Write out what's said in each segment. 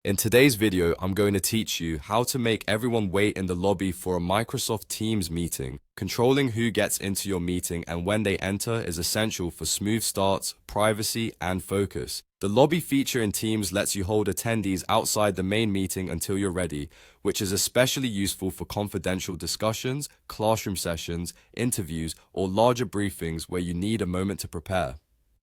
In today's video, I'm going to teach you how to make everyone wait in the lobby for a Microsoft Teams meeting. Controlling who gets into your meeting and when they enter is essential for smooth starts, privacy, and focus. The lobby feature in Teams lets you hold attendees outside the main meeting until you're ready, which is especially useful for confidential discussions, classroom sessions, interviews, or larger briefings where you need a moment to prepare.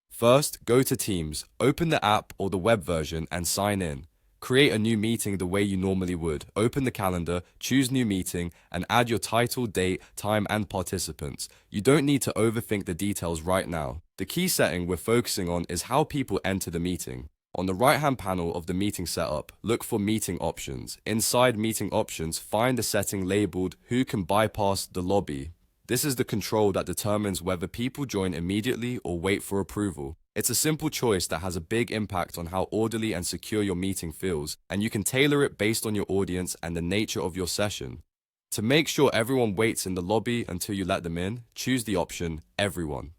First, go to Teams, open the app or the web version and sign in. Create a new meeting the way you normally would. Open the calendar, choose new meeting, and add your title, date, time, and participants. You don't need to overthink the details right now. The key setting we're focusing on is how people enter the meeting. On the right-hand panel of the meeting setup, look for Meeting Options. Inside Meeting Options, find the setting labeled Who can bypass the lobby. This is the control that determines whether people join immediately or wait for approval. It's a simple choice that has a big impact on how orderly and secure your meeting feels, and you can tailor it based on your audience and the nature of your session. To make sure everyone waits in the lobby until you let them in, choose the option Everyone.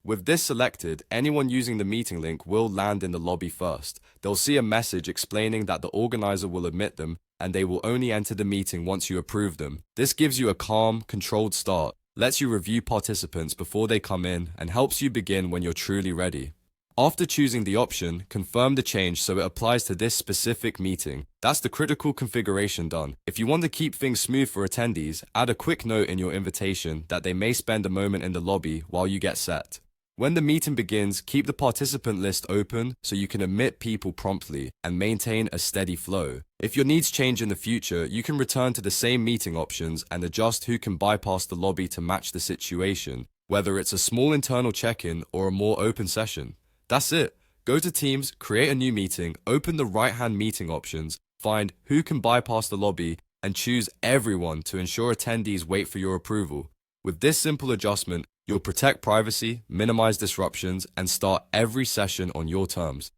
With this selected, anyone using the meeting link will land in the lobby first. They'll see a message explaining that the organizer will admit them, and they will only enter the meeting once you approve them. This gives you a calm, controlled start, lets you review participants before they come in, and helps you begin when you're truly ready. After choosing the option, confirm the change so it applies to this specific meeting. That's the critical configuration done. If you want to keep things smooth for attendees, add a quick note in your invitation that they may spend a moment in the lobby while you get set. When the meeting begins, keep the participant list open so you can admit people promptly and maintain a steady flow. If your needs change in the future, you can return to the same meeting options and adjust who can bypass the lobby to match the situation, whether it's a small internal check-in or a more open session. That's it. Go to Teams, create a new meeting, open the right-hand meeting options, find who can bypass the lobby, and choose Everyone to ensure attendees wait for your approval. With this simple adjustment, you'll protect privacy, minimize disruptions, and start every session on your terms.